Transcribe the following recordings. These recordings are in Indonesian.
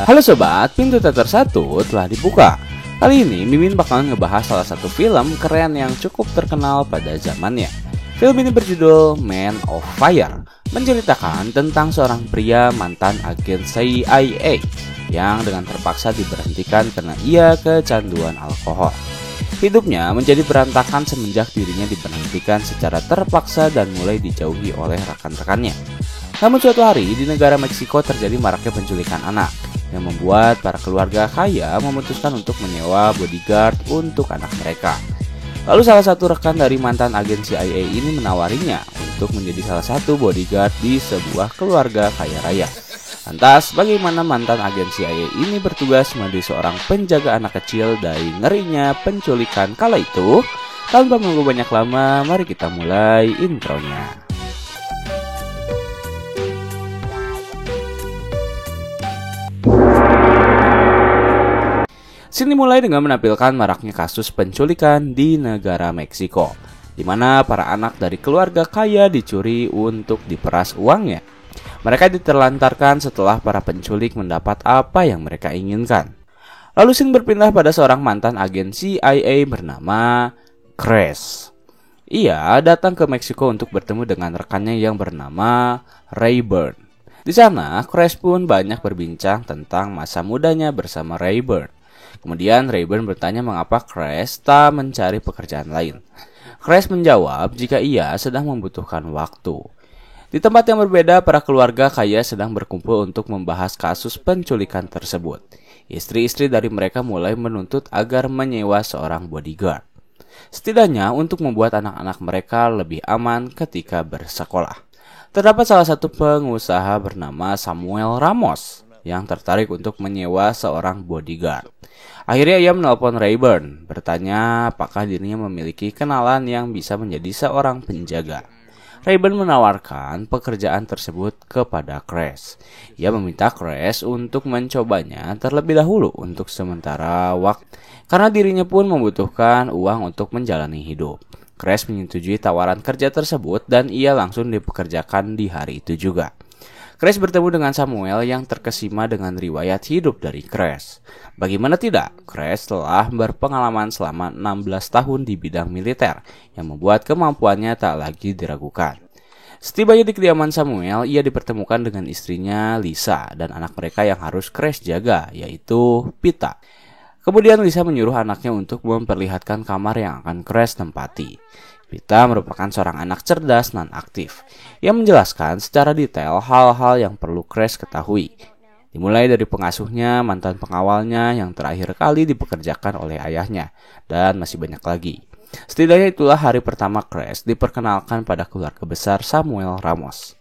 Halo sobat, pintu teater 1 telah dibuka. Kali ini Mimin bakalan ngebahas salah satu film keren yang cukup terkenal pada zamannya. Film ini berjudul Man of Fire, menceritakan tentang seorang pria mantan agen CIA yang dengan terpaksa diberhentikan karena ia kecanduan alkohol. Hidupnya menjadi berantakan semenjak dirinya diberhentikan secara terpaksa dan mulai dijauhi oleh rekan-rekannya. Namun suatu hari di negara Meksiko terjadi maraknya penculikan anak yang membuat para keluarga kaya memutuskan untuk menyewa bodyguard untuk anak mereka. Lalu salah satu rekan dari mantan agen CIA ini menawarinya untuk menjadi salah satu bodyguard di sebuah keluarga kaya raya. Lantas bagaimana mantan agen CIA ini bertugas menjadi seorang penjaga anak kecil dari ngerinya penculikan kala itu? Tanpa menunggu banyak lama, mari kita mulai intronya. Sini mulai dengan menampilkan maraknya kasus penculikan di negara Meksiko, di mana para anak dari keluarga kaya dicuri untuk diperas uangnya. Mereka diterlantarkan setelah para penculik mendapat apa yang mereka inginkan. Lalu scene berpindah pada seorang mantan agen CIA bernama Crash. Ia datang ke Meksiko untuk bertemu dengan rekannya yang bernama Rayburn. Di sana, Crash pun banyak berbincang tentang masa mudanya bersama Rayburn. Kemudian Rayburn bertanya mengapa Crash tak mencari pekerjaan lain. Crash menjawab jika ia sedang membutuhkan waktu. Di tempat yang berbeda, para keluarga kaya sedang berkumpul untuk membahas kasus penculikan tersebut. Istri-istri dari mereka mulai menuntut agar menyewa seorang bodyguard, setidaknya untuk membuat anak-anak mereka lebih aman ketika bersekolah. Terdapat salah satu pengusaha bernama Samuel Ramos yang tertarik untuk menyewa seorang bodyguard. Akhirnya ia menelpon Rayburn, bertanya apakah dirinya memiliki kenalan yang bisa menjadi seorang penjaga. Rayburn menawarkan pekerjaan tersebut kepada Crash. Ia meminta Crash untuk mencobanya terlebih dahulu untuk sementara waktu, karena dirinya pun membutuhkan uang untuk menjalani hidup. Crash menyetujui tawaran kerja tersebut dan ia langsung dipekerjakan di hari itu juga. Crash bertemu dengan Samuel yang terkesima dengan riwayat hidup dari Crash. Bagaimana tidak, Crash telah berpengalaman selama 16 tahun di bidang militer yang membuat kemampuannya tak lagi diragukan. Setibanya di kediaman Samuel, ia dipertemukan dengan istrinya Lisa dan anak mereka yang harus Crash jaga, yaitu Pita. Kemudian Lisa menyuruh anaknya untuk memperlihatkan kamar yang akan Crash tempati. Pita merupakan seorang anak cerdas dan aktif. Ia menjelaskan secara detail hal-hal yang perlu Crash ketahui. Dimulai dari pengasuhnya, mantan pengawalnya yang terakhir kali dipekerjakan oleh ayahnya, dan masih banyak lagi. Setidaknya itulah hari pertama Crash diperkenalkan pada keluarga besar Samuel Ramos.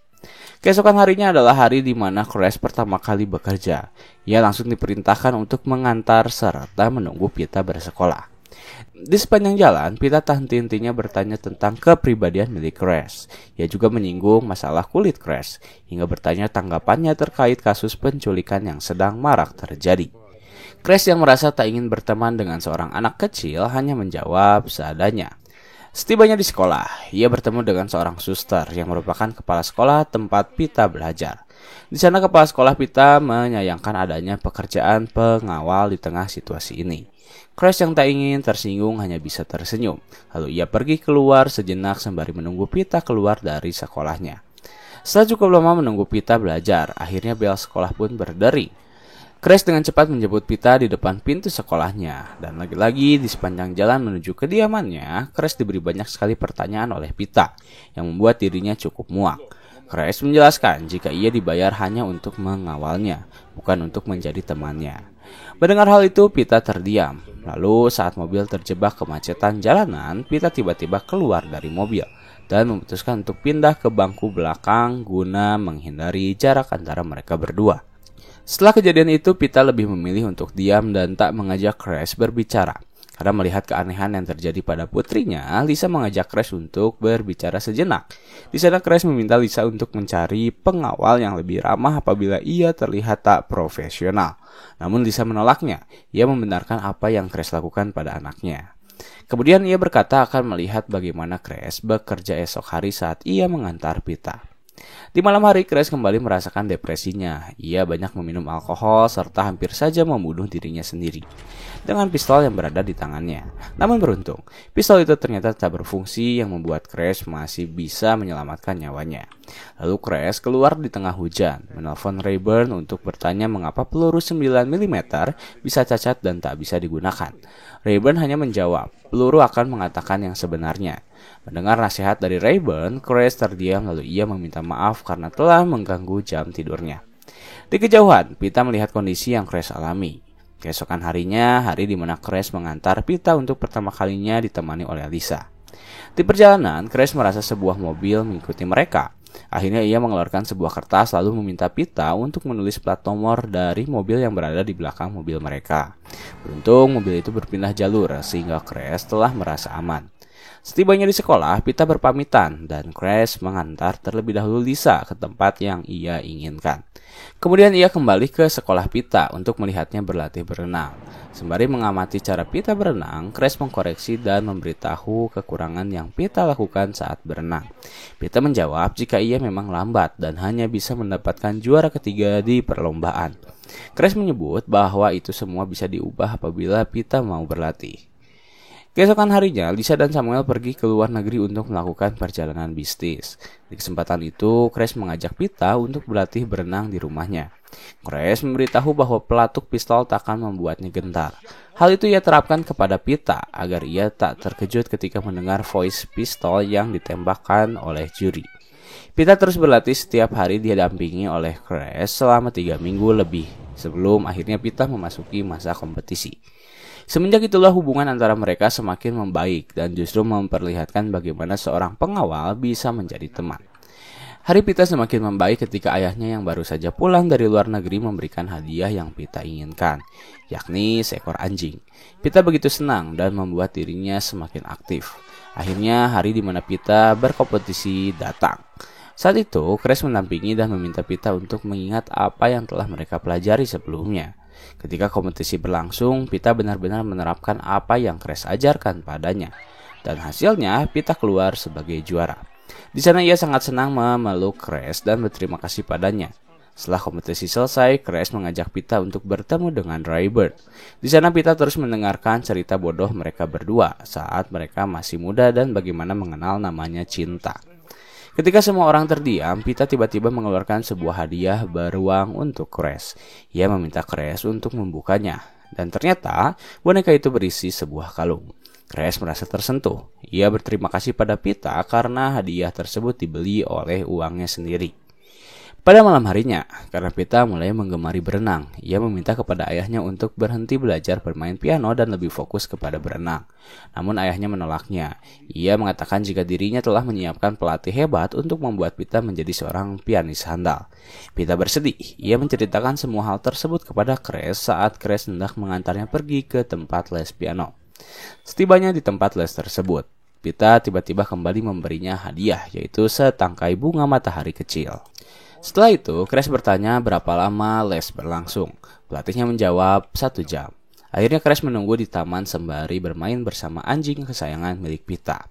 Keesokan harinya adalah hari di mana Crash pertama kali bekerja. Ia langsung diperintahkan untuk mengantar serta menunggu Pita bersekolah. Di sepanjang jalan, Pita tak henti-hentinya bertanya tentang kepribadian milik Crash. Ia juga menyinggung masalah kulit Crash, hingga bertanya tanggapannya terkait kasus penculikan yang sedang marak terjadi. Crash yang merasa tak ingin berteman dengan seorang anak kecil hanya menjawab seadanya. Setibanya di sekolah, ia bertemu dengan seorang suster yang merupakan kepala sekolah tempat Pita belajar. Di sana kepala sekolah Pita menyayangkan adanya pekerjaan pengawal di tengah situasi ini. Crash yang tak ingin tersinggung hanya bisa tersenyum. Lalu ia pergi keluar sejenak sembari menunggu Pita keluar dari sekolahnya. Setelah cukup lama menunggu Pita belajar, akhirnya bel sekolah pun berdering. Crash dengan cepat menjemput Pita di depan pintu sekolahnya. Dan lagi-lagi di sepanjang jalan menuju kediamannya, Crash diberi banyak sekali pertanyaan oleh Pita yang membuat dirinya cukup muak. Crash menjelaskan jika ia dibayar hanya untuk mengawalnya, bukan untuk menjadi temannya. Mendengar hal itu, Pita terdiam. Lalu saat mobil terjebak kemacetan jalanan, Pita tiba-tiba keluar dari mobil dan memutuskan untuk pindah ke bangku belakang guna menghindari jarak antara mereka berdua. Setelah kejadian itu, Pita lebih memilih untuk diam dan tak mengajak Crash berbicara. Karena melihat keanehan yang terjadi pada putrinya, Lisa mengajak Crash untuk berbicara sejenak. Di sana Crash meminta Lisa untuk mencari pengawal yang lebih ramah apabila ia terlihat tak profesional. Namun Lisa menolaknya. Ia membenarkan apa yang Crash lakukan pada anaknya. Kemudian ia berkata akan melihat bagaimana Crash bekerja esok hari saat ia mengantar Pita. Di malam hari, Chris kembali merasakan depresinya. Ia banyak meminum alkohol serta hampir saja membunuh dirinya sendiri dengan pistol yang berada di tangannya. Namun beruntung, pistol itu ternyata tak berfungsi yang membuat Chris masih bisa menyelamatkan nyawanya. Lalu Chris keluar di tengah hujan, menelpon Rayburn untuk bertanya mengapa peluru 9 mm bisa cacat dan tak bisa digunakan. Rayburn hanya menjawab, peluru akan mengatakan yang sebenarnya. Mendengar nasihat dari Rayburn, Chris terdiam lalu ia meminta maaf karena telah mengganggu jam tidurnya. Di kejauhan, Pita melihat kondisi yang Chris alami. Keesokan harinya, hari di mana Chris mengantar Pita untuk pertama kalinya ditemani oleh Lisa. Di perjalanan, Chris merasa sebuah mobil mengikuti mereka. Akhirnya ia mengeluarkan sebuah kertas lalu meminta Pita untuk menulis plat nomor dari mobil yang berada di belakang mobil mereka. Beruntung mobil itu berpindah jalur sehingga Chris telah merasa aman. Setibanya di sekolah, Pita berpamitan dan Chris mengantar terlebih dahulu Lisa ke tempat yang ia inginkan. Kemudian ia kembali ke sekolah Pita untuk melihatnya berlatih berenang. Sembari mengamati cara Pita berenang, Chris mengkoreksi dan memberitahu kekurangan yang Pita lakukan saat berenang. Pita menjawab jika ia memang lambat dan hanya bisa mendapatkan juara ketiga di perlombaan. Chris menyebut bahwa itu semua bisa diubah apabila Pita mau berlatih. Keesokan harinya, Lisa dan Samuel pergi ke luar negeri untuk melakukan perjalanan bisnis. Di kesempatan itu, Chris mengajak Pita untuk berlatih berenang di rumahnya. Chris memberitahu bahwa pelatuk pistol tak akan membuatnya gentar. Hal itu ia terapkan kepada Pita agar ia tak terkejut ketika mendengar voice pistol yang ditembakkan oleh juri. Pita terus berlatih setiap hari didampingi oleh Chris selama 3 minggu lebih sebelum akhirnya Pita memasuki masa kompetisi. Semenjak itulah hubungan antara mereka semakin membaik dan justru memperlihatkan bagaimana seorang pengawal bisa menjadi teman. Hari Pita semakin membaik ketika ayahnya yang baru saja pulang dari luar negeri memberikan hadiah yang Pita inginkan, yakni seekor anjing. Pita begitu senang dan membuat dirinya semakin aktif. Akhirnya hari di mana Pita berkompetisi datang. Saat itu, Chris mendampingi dan meminta Pita untuk mengingat apa yang telah mereka pelajari sebelumnya. Ketika kompetisi berlangsung, Pita benar-benar menerapkan apa yang Chris ajarkan padanya. Dan hasilnya, Pita keluar sebagai juara. Di sana ia sangat senang memeluk Chris dan berterima kasih padanya. Setelah kompetisi selesai, Chris mengajak Pita untuk bertemu dengan Rayburn. Di sana Pita terus mendengarkan cerita bodoh mereka berdua saat mereka masih muda dan bagaimana mengenal namanya cinta. Ketika semua orang terdiam, Pita tiba-tiba mengeluarkan sebuah hadiah beruang untuk Chris. Ia meminta Chris untuk membukanya, dan ternyata boneka itu berisi sebuah kalung. Chris merasa tersentuh. Ia berterima kasih pada Pita karena hadiah tersebut dibeli oleh uangnya sendiri. Pada malam harinya, karena Pita mulai menggemari berenang, ia meminta kepada ayahnya untuk berhenti belajar bermain piano dan lebih fokus kepada berenang. Namun ayahnya menolaknya. Ia mengatakan jika dirinya telah menyiapkan pelatih hebat untuk membuat Pita menjadi seorang pianis handal. Pita bersedih. Ia menceritakan semua hal tersebut kepada Chris saat Chris hendak mengantarnya pergi ke tempat les piano. Setibanya di tempat les tersebut, Pita tiba-tiba kembali memberinya hadiah, yaitu setangkai bunga matahari kecil. Setelah itu, Chris bertanya berapa lama les berlangsung. Pelatihnya menjawab 1 jam. Akhirnya Chris menunggu di taman sembari bermain bersama anjing kesayangan milik Pita.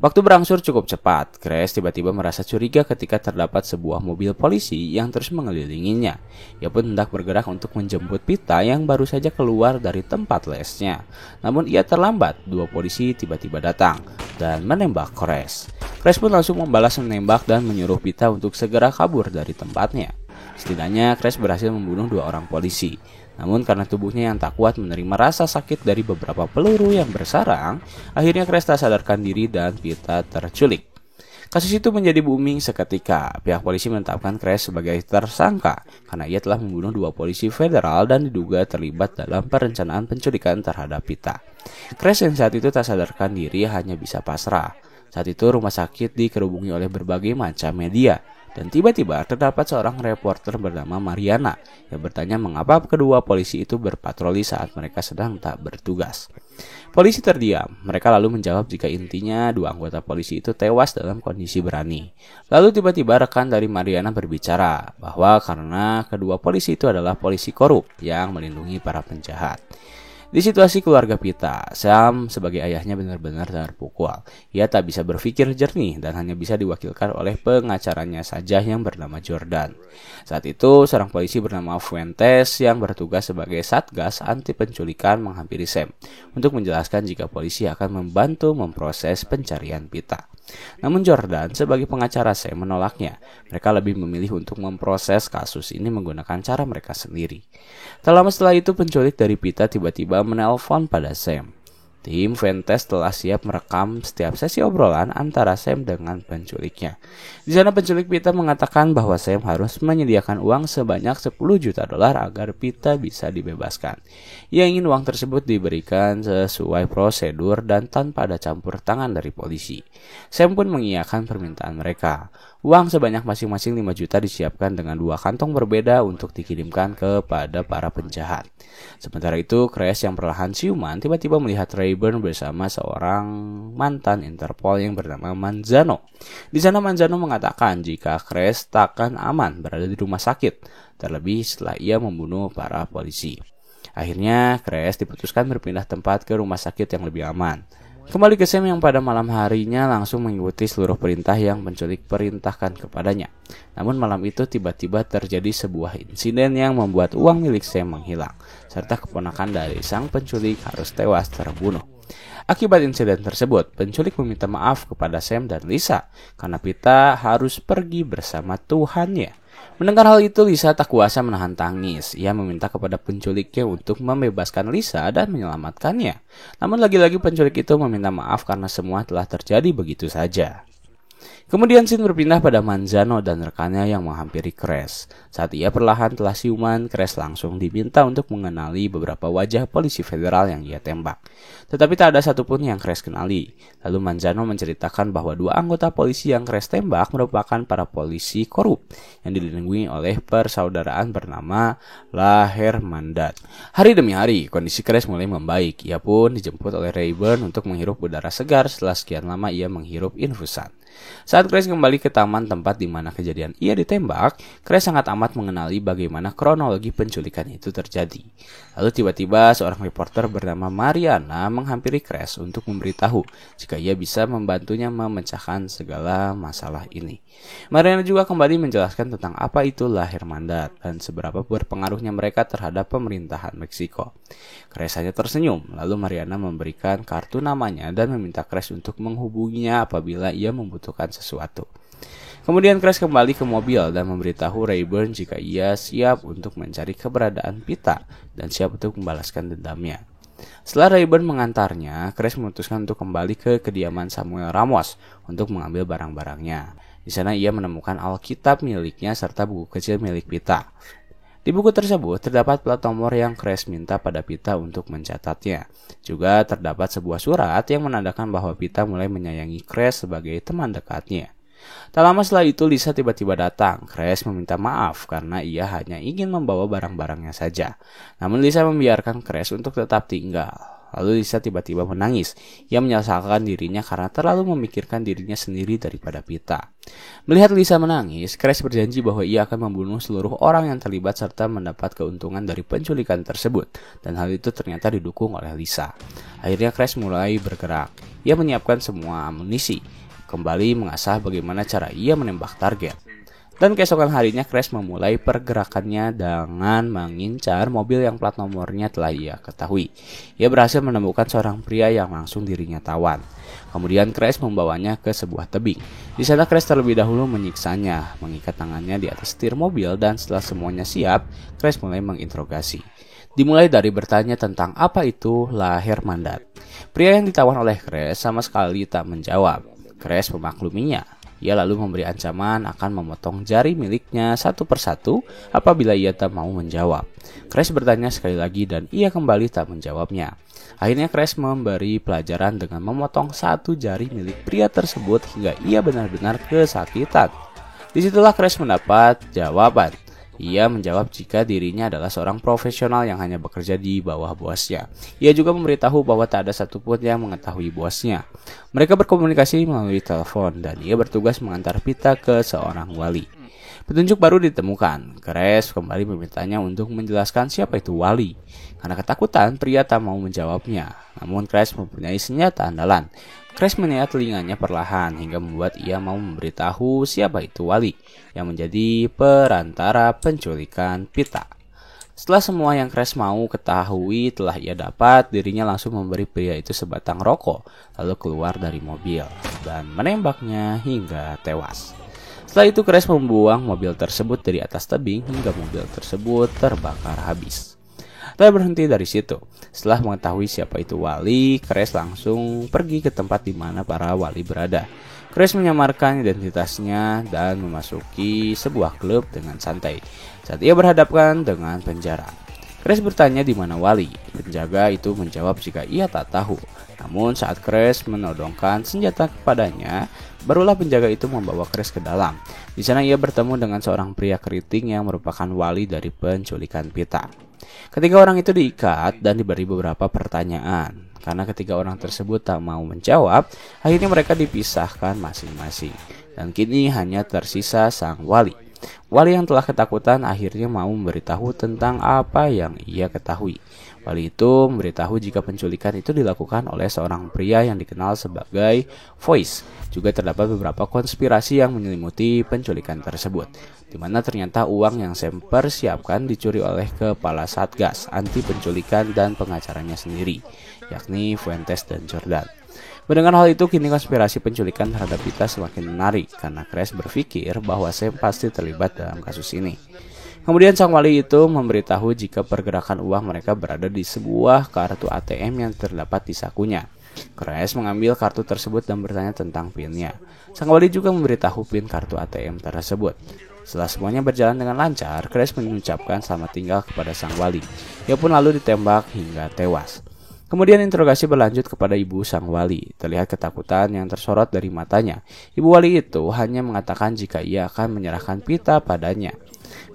Waktu berangsur cukup cepat. Chris tiba-tiba merasa curiga ketika terdapat sebuah mobil polisi yang terus mengelilinginya. Ia pun hendak bergerak untuk menjemput Pita yang baru saja keluar dari tempat lesnya. Namun ia terlambat. 2 polisi tiba-tiba datang dan menembak Chris. Chris pun langsung membalas menembak dan menyuruh Pita untuk segera kabur dari tempatnya. Setidaknya Chris berhasil membunuh 2 orang polisi. Namun karena tubuhnya yang tak kuat menerima rasa sakit dari beberapa peluru yang bersarang, akhirnya Chris tak sadarkan diri dan Pita terculik. Kasus itu menjadi booming seketika. Pihak polisi menetapkan Chris sebagai tersangka karena ia telah membunuh 2 polisi federal dan diduga terlibat dalam perencanaan penculikan terhadap Pita. Chris yang saat itu tak sadarkan diri hanya bisa pasrah. Saat itu rumah sakit dikerubungi oleh berbagai macam media. Dan tiba-tiba terdapat seorang reporter bernama Mariana yang bertanya mengapa kedua polisi itu berpatroli saat mereka sedang tak bertugas. Polisi terdiam. Mereka lalu menjawab jika intinya 2 anggota polisi itu tewas dalam kondisi berani. Lalu tiba-tiba rekan dari Mariana berbicara bahwa karena kedua polisi itu adalah polisi korup yang melindungi para penjahat. Di situasi keluarga Pita, Sam sebagai ayahnya benar-benar terpukul. Ia tak bisa berpikir jernih dan hanya bisa diwakilkan oleh pengacaranya saja yang bernama Jordan. Saat itu, seorang polisi bernama Fuentes yang bertugas sebagai satgas anti penculikan menghampiri Sam untuk menjelaskan jika polisi akan membantu memproses pencarian Pita. Namun Jordan sebagai pengacara Sam menolaknya. Mereka lebih memilih untuk memproses kasus ini menggunakan cara mereka sendiri. Tak lama setelah itu penculik dari Pita tiba-tiba menelpon pada Sam. Tim Fuentes telah siap merekam setiap sesi obrolan antara Sam dengan penculiknya. Di sana penculik Pita mengatakan bahwa Sam harus menyediakan uang sebanyak 10 juta dolar agar Pita bisa dibebaskan. Ia ingin uang tersebut diberikan sesuai prosedur dan tanpa ada campur tangan dari polisi. Sam pun mengiyakan permintaan mereka. Uang sebanyak masing-masing 5 juta disiapkan dengan 2 kantong berbeda untuk dikirimkan kepada para penjahat. Sementara itu, Crash yang perlahan siuman tiba-tiba melihat Rayburn bersama seorang mantan Interpol yang bernama Manzano. Di sana Manzano mengatakan jika Crash takkan aman berada di rumah sakit, terlebih setelah ia membunuh para polisi. Akhirnya, Crash diputuskan berpindah tempat ke rumah sakit yang lebih aman. Kembali ke Sam yang pada malam harinya langsung mengikuti seluruh perintah yang penculik perintahkan kepadanya. Namun malam itu tiba-tiba terjadi sebuah insiden yang membuat uang milik Sam menghilang, serta keponakan dari sang penculik harus tewas terbunuh. Akibat insiden tersebut, penculik meminta maaf kepada Sam dan Lisa karena Pita harus pergi bersama Tuhannya. Mendengar hal itu, Lisa tak kuasa menahan tangis. Ia meminta kepada penculiknya untuk membebaskan Lisa dan menyelamatkannya. Namun lagi-lagi penculik itu meminta maaf karena semua telah terjadi begitu saja. Kemudian scene berpindah pada Manzano dan rekannya yang menghampiri Crash. Saat ia perlahan telah siuman, Crash langsung diminta untuk mengenali beberapa wajah polisi federal yang ia tembak. Tetapi tak ada satupun yang Crash kenali. Lalu Manzano menceritakan bahwa 2 anggota polisi yang Crash tembak merupakan para polisi korup yang dilindungi oleh persaudaraan bernama La Hermandad. Hari demi hari, kondisi Crash mulai membaik. Ia pun dijemput oleh Rayburn untuk menghirup udara segar setelah sekian lama ia menghirup infusan. Saat Crash kembali ke taman tempat di mana kejadian ia ditembak, Crash sangat amat mengenali bagaimana kronologi penculikan itu terjadi. Lalu tiba-tiba seorang reporter bernama Mariana menghampiri Crash untuk memberitahu jika ia bisa membantunya memecahkan segala masalah ini. Mariana juga kembali menjelaskan tentang apa itu La Hermandad dan seberapa berpengaruhnya mereka terhadap pemerintahan Meksiko. Crash hanya tersenyum, lalu Mariana memberikan kartu namanya dan meminta Crash untuk menghubunginya apabila ia membutuhkan sesuatu. Kemudian Crash kembali ke mobil dan memberitahu Rayburn jika ia siap untuk mencari keberadaan Pita dan siap untuk membalaskan dendamnya. Setelah Rayburn mengantarnya, Crash memutuskan untuk kembali ke kediaman Samuel Ramos untuk mengambil barang-barangnya. Di sana ia menemukan Alkitab miliknya serta buku kecil milik Pita. Di buku tersebut terdapat plat nomor yang Crash minta pada Pita untuk mencatatnya. Juga terdapat sebuah surat yang menandakan bahwa Pita mulai menyayangi Crash sebagai teman dekatnya. Tak lama setelah itu Lisa tiba-tiba datang. Crash meminta maaf karena ia hanya ingin membawa barang-barangnya saja. Namun Lisa membiarkan Crash untuk tetap tinggal. Lalu Lisa tiba-tiba menangis. Ia menyesalkan dirinya karena terlalu memikirkan dirinya sendiri daripada Pita. Melihat Lisa menangis, Crash berjanji bahwa ia akan membunuh seluruh orang yang terlibat serta mendapat keuntungan dari penculikan tersebut. Dan hal itu ternyata didukung oleh Lisa. Akhirnya Crash mulai bergerak. Ia menyiapkan semua amunisi. Kembali mengasah bagaimana cara ia menembak target. Dan keesokan harinya Crash memulai pergerakannya dengan mengincar mobil yang plat nomornya telah ia ketahui. Ia berhasil menemukan seorang pria yang langsung dirinya tawan. Kemudian Crash membawanya ke sebuah tebing. Di sana Crash terlebih dahulu menyiksanya, mengikat tangannya di atas setir mobil dan setelah semuanya siap, Crash mulai menginterogasi. Dimulai dari bertanya tentang apa itu La Hermandad. Pria yang ditawan oleh Crash sama sekali tak menjawab. Crash memakluminya. Ia lalu memberi ancaman akan memotong jari miliknya satu persatu apabila ia tak mau menjawab. Crash bertanya sekali lagi dan ia kembali tak menjawabnya. Akhirnya Crash memberi pelajaran dengan memotong satu jari milik pria tersebut hingga ia benar-benar kesakitan. Disitulah Crash mendapat jawaban. Ia menjawab jika dirinya adalah seorang profesional yang hanya bekerja di bawah bosnya. Ia juga memberitahu bahwa tak ada satupun yang mengetahui bosnya. Mereka berkomunikasi melalui telepon dan ia bertugas mengantar Pita ke seorang wali. Petunjuk baru ditemukan. Crash kembali memintanya untuk menjelaskan siapa itu Wally. Karena ketakutan, pria tak mau menjawabnya. Namun Crash mempunyai senjata andalan. Crash meniat telinganya perlahan hingga membuat ia mau memberitahu siapa itu Wally yang menjadi perantara penculikan Pita. Setelah semua yang Crash mau ketahui telah ia dapat, dirinya langsung memberi pria itu sebatang rokok, lalu keluar dari mobil dan menembaknya hingga tewas. Setelah itu Crash membuang mobil tersebut dari atas tebing hingga mobil tersebut terbakar habis. Tak berhenti dari situ. Setelah mengetahui siapa itu Wally, Crash langsung pergi ke tempat di mana para wali berada. Crash menyamarkan identitasnya dan memasuki sebuah klub dengan santai. Saat ia berhadapan dengan penjara, Crash bertanya di mana Wally. Penjaga itu menjawab jika ia tak tahu. Namun saat Crash menodongkan senjata kepadanya, barulah penjaga itu membawa Crash ke dalam. Di sana ia bertemu dengan seorang pria keriting yang merupakan Wally dari penculikan Pita. Ketiga orang itu diikat dan diberi beberapa pertanyaan. Karena ketiga orang tersebut tak mau menjawab, akhirnya mereka dipisahkan masing-masing. Dan kini hanya tersisa sang Wally. Wally yang telah ketakutan akhirnya mau memberitahu tentang apa yang ia ketahui. Wally itu memberitahu jika penculikan itu dilakukan oleh seorang pria yang dikenal sebagai Voice. Juga terdapat beberapa konspirasi yang menyelimuti penculikan tersebut, di mana ternyata uang yang Sam persiapkan dicuri oleh kepala Satgas anti penculikan dan pengacaranya sendiri, yakni Fuentes dan Jordan. Mendengar hal itu, kini konspirasi penculikan terhadap Pita semakin menarik karena Crash berpikir bahwa Sam pasti terlibat dalam kasus ini. Kemudian sang wali itu memberitahu jika pergerakan uang mereka berada di sebuah kartu ATM yang terdapat di sakunya. Crash mengambil kartu tersebut dan bertanya tentang PIN-nya. Sang wali juga memberitahu PIN kartu ATM tersebut. Setelah semuanya berjalan dengan lancar, Crash mengucapkan selamat tinggal kepada sang wali. Ia pun lalu ditembak hingga tewas. Kemudian interogasi berlanjut kepada ibu sang wali. Terlihat ketakutan yang tersorot dari matanya. Ibu wali itu hanya mengatakan jika ia akan menyerahkan Pita padanya.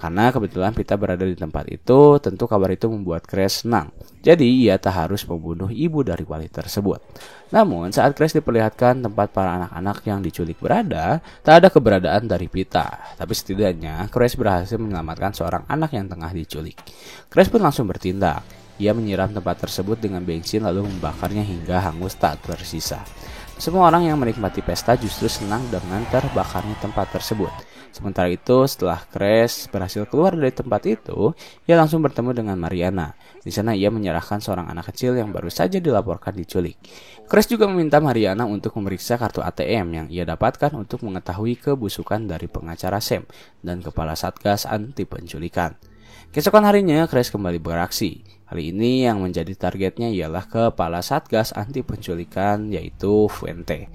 Karena kebetulan Pita berada di tempat itu, tentu kabar itu membuat Crash senang. Jadi ia tak harus membunuh ibu dari wali tersebut. Namun saat Crash diperlihatkan tempat para anak-anak yang diculik berada, tak ada keberadaan dari Pita. Tapi setidaknya Crash berhasil menyelamatkan seorang anak yang tengah diculik. Crash pun langsung bertindak. Ia menyiram tempat tersebut dengan bensin lalu membakarnya hingga hangus tak tersisa. Semua orang yang menikmati pesta justru senang dengan terbakarnya tempat tersebut. Sementara itu, setelah Crash berhasil keluar dari tempat itu, ia langsung bertemu dengan Mariana. Di sana ia menyerahkan seorang anak kecil yang baru saja dilaporkan diculik. Crash juga meminta Mariana untuk memeriksa kartu ATM yang ia dapatkan untuk mengetahui kebusukan dari pengacara Sam dan kepala Satgas anti penculikan. Keesokan harinya, Crash kembali beraksi. Kali ini yang menjadi targetnya ialah kepala Satgas anti penculikan, yaitu Fuente.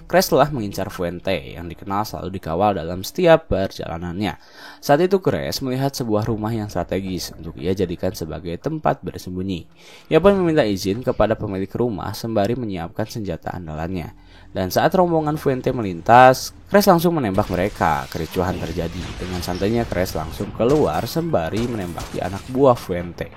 Crash telah mengincar Fuente yang dikenal selalu dikawal dalam setiap perjalanannya. Saat itu Crash melihat sebuah rumah yang strategis untuk ia jadikan sebagai tempat bersembunyi. Ia pun meminta izin kepada pemilik rumah sembari menyiapkan senjata andalannya. Dan saat rombongan Fuente melintas, Crash langsung menembak mereka. Kericuhan terjadi. Dengan santainya Crash langsung keluar sembari menembaki anak buah Fuente.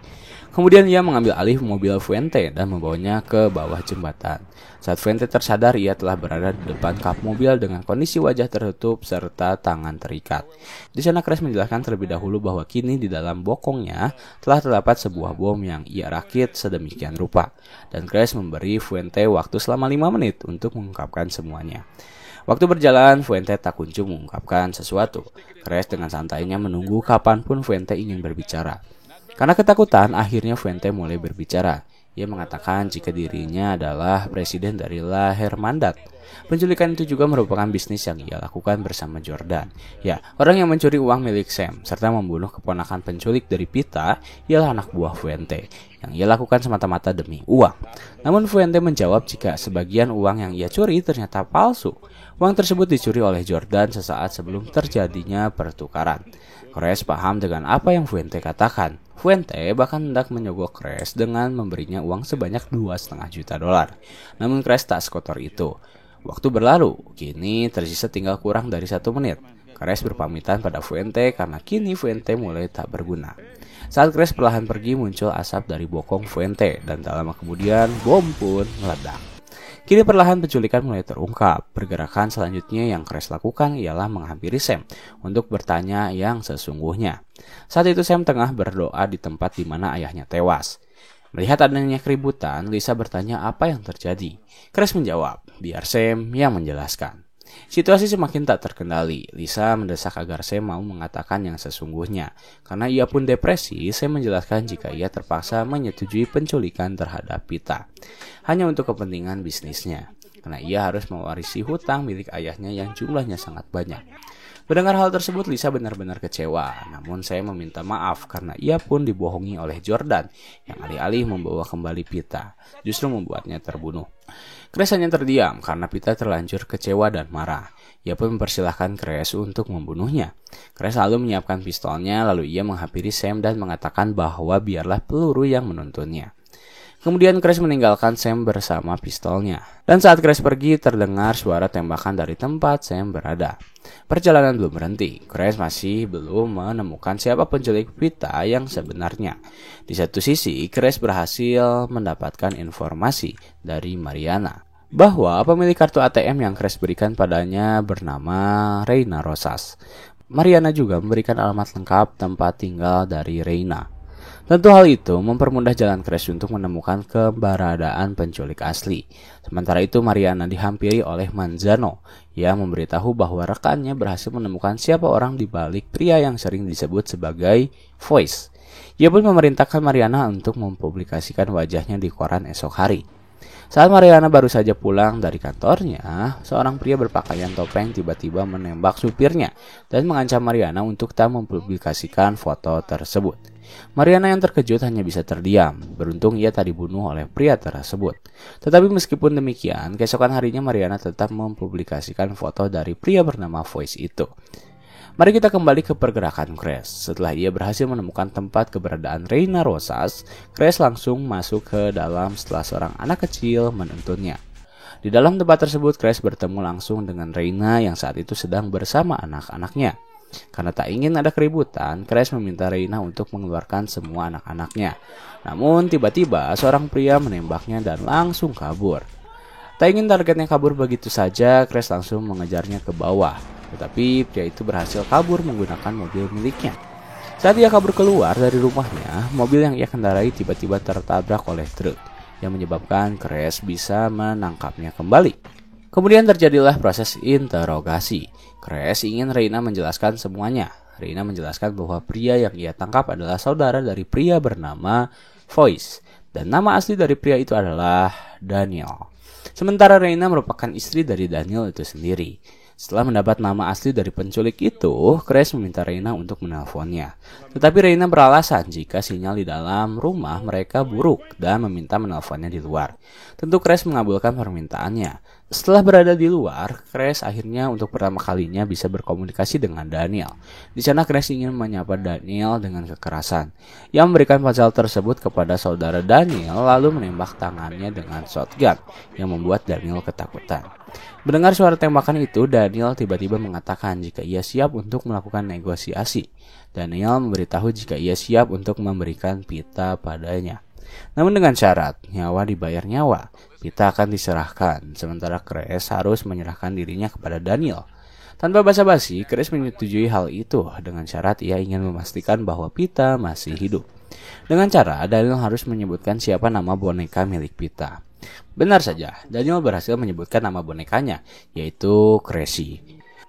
Kemudian ia mengambil alih mobil Fuente dan membawanya ke bawah jembatan. Saat Fuente tersadar, ia telah berada di depan kap mobil dengan kondisi wajah tertutup serta tangan terikat. Di sana Crash menjelaskan terlebih dahulu bahwa kini di dalam bokongnya telah terdapat sebuah bom yang ia rakit sedemikian rupa. Dan Crash memberi Fuente waktu selama 5 menit untuk mengungkapkan semuanya. Waktu berjalan, Fuente tak kunjung mengungkapkan sesuatu. Crash dengan santainya menunggu kapanpun Fuente ingin berbicara. Karena ketakutan, akhirnya Fuente mulai berbicara. Ia mengatakan jika dirinya adalah presiden dari La Hermandad. Penculikan itu juga merupakan bisnis yang ia lakukan bersama Jordan. Ya, orang yang mencuri uang milik Sam serta membunuh keponakan penculik dari Pita ialah anak buah Fuente, yang ia lakukan semata-mata demi uang. Namun Fuente menjawab jika sebagian uang yang ia curi ternyata palsu. Uang tersebut dicuri oleh Jordan sesaat sebelum terjadinya pertukaran. Crash paham dengan apa yang Fuente katakan. Fuente bahkan hendak menyogok Crash dengan memberinya uang sebanyak $2,5 juta. Namun Crash tak sekotor itu. Waktu berlalu, kini tersisa tinggal kurang dari 1 menit. Crash berpamitan pada Fuente karena kini Fuente mulai tak berguna. Saat Crash perlahan pergi, muncul asap dari bokong Fuente dan tak lama kemudian bom pun meledak. Kini perlahan penculikan mulai terungkap. Pergerakan selanjutnya yang Crash lakukan ialah menghampiri Sam untuk bertanya yang sesungguhnya. Saat itu Sam tengah berdoa di tempat di mana ayahnya tewas. Melihat adanya keributan, Lisa bertanya apa yang terjadi. Crash menjawab, biar Sam yang menjelaskan. Situasi semakin tak terkendali. Lisa mendesak agar Sam mau mengatakan yang sesungguhnya. Karena ia pun depresi, Sam menjelaskan jika ia terpaksa menyetujui penculikan terhadap Pita hanya untuk kepentingan bisnisnya. Karena ia harus mewarisi hutang milik ayahnya yang jumlahnya sangat banyak. Mendengar hal tersebut, Lisa benar-benar kecewa. Namun saya meminta maaf karena ia pun dibohongi oleh Jordan yang alih-alih membawa kembali Pita, justru membuatnya terbunuh. Crash hanya terdiam karena Pita terlanjur kecewa dan marah. Ia pun mempersilahkan Crash untuk membunuhnya. Crash lalu menyiapkan pistolnya, lalu ia menghampiri Sam dan mengatakan bahwa biarlah peluru yang menuntunnya. Kemudian Crash meninggalkan Sam bersama pistolnya. Dan saat Crash pergi, terdengar suara tembakan dari tempat Sam berada. Perjalanan belum berhenti. Crash masih belum menemukan siapa penculik Pita yang sebenarnya. Di satu sisi, Crash berhasil mendapatkan informasi dari Mariana bahwa pemilik kartu ATM yang Crash berikan padanya bernama Reina Rosas. Mariana juga memberikan alamat lengkap tempat tinggal dari Reina. Tentu hal itu mempermudah jalan Crash untuk menemukan keberadaan penculik asli. Sementara itu Mariana dihampiri oleh Manzano yang memberitahu bahwa rekannya berhasil menemukan siapa orang di balik pria yang sering disebut sebagai Voice. Ia pun memerintahkan Mariana untuk mempublikasikan wajahnya di koran esok hari. Saat Mariana baru saja pulang dari kantornya, seorang pria berpakaian topeng tiba-tiba menembak supirnya dan mengancam Mariana untuk tak mempublikasikan foto tersebut. Mariana yang terkejut hanya bisa terdiam. Beruntung ia tak dibunuh oleh pria tersebut. Tetapi meskipun demikian, keesokan harinya Mariana tetap mempublikasikan foto dari pria bernama Voice itu. Mari kita kembali ke pergerakan Crash. Setelah ia berhasil menemukan tempat keberadaan Reina Rosas, Crash langsung masuk ke dalam setelah seorang anak kecil menuntunnya. Di dalam tempat tersebut, Crash bertemu langsung dengan Reina yang saat itu sedang bersama anak-anaknya. Karena tak ingin ada keributan, Crash meminta Reina untuk mengeluarkan semua anak-anaknya. Namun tiba-tiba seorang pria menembaknya dan langsung kabur. Tak ingin targetnya kabur begitu saja, Crash langsung mengejarnya ke bawah. Tetapi pria itu berhasil kabur menggunakan mobil miliknya. Saat ia kabur keluar dari rumahnya, mobil yang ia kendarai tiba-tiba tertabrak oleh truk yang menyebabkan Crash bisa menangkapnya kembali. Kemudian terjadilah proses interogasi. Crash ingin Reina menjelaskan semuanya. Reina menjelaskan bahwa pria yang ia tangkap adalah saudara dari pria bernama Voice. Dan nama asli dari pria itu adalah Daniel. Sementara Reina merupakan istri dari Daniel itu sendiri. Setelah mendapat nama asli dari penculik itu, Crash meminta Reina untuk menelponnya. Tetapi Reina beralasan jika sinyal di dalam rumah mereka buruk dan meminta menelponnya di luar. Tentu Crash mengabulkan permintaannya. Setelah berada di luar, Crash akhirnya untuk pertama kalinya bisa berkomunikasi dengan Daniel. Di sana Crash ingin menyapa Daniel dengan kekerasan. Ia memberikan ponsel tersebut kepada saudara Daniel lalu menembak tangannya dengan shotgun yang membuat Daniel ketakutan. Mendengar suara tembakan itu, Daniel tiba-tiba mengatakan jika ia siap untuk melakukan negosiasi. Daniel memberitahu jika ia siap untuk memberikan Pita padanya. Namun dengan syarat, nyawa dibayar nyawa, Pita akan diserahkan, sementara Crash harus menyerahkan dirinya kepada Daniel. Tanpa basa-basi, Crash menyetujui hal itu dengan syarat ia ingin memastikan bahwa Pita masih hidup. Dengan cara, Daniel harus menyebutkan siapa nama boneka milik Pita. Benar saja, Daniel berhasil menyebutkan nama bonekanya, yaitu Crashy.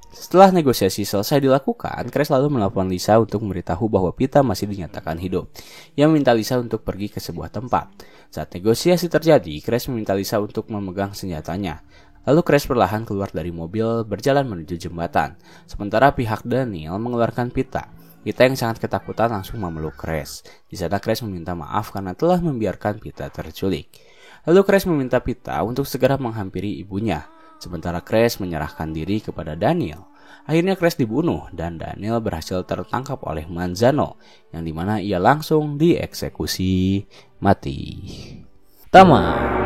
Setelah negosiasi selesai dilakukan, Crash lalu menelpon Lisa untuk memberitahu bahwa Pita masih dinyatakan hidup. Ia meminta Lisa untuk pergi ke sebuah tempat. Saat negosiasi terjadi, Crash meminta Lisa untuk memegang senjatanya. Lalu Crash perlahan keluar dari mobil berjalan menuju jembatan. Sementara pihak Daniel mengeluarkan Pita. Pita yang sangat ketakutan langsung memeluk Crash. Di sana Crash meminta maaf karena telah membiarkan Pita terculik. Lalu Crash meminta Pita untuk segera menghampiri ibunya. Sementara Crash menyerahkan diri kepada Daniel. Akhirnya Crash dibunuh dan Daniel berhasil tertangkap oleh Manzano, yang dimana ia langsung dieksekusi mati. Tamat.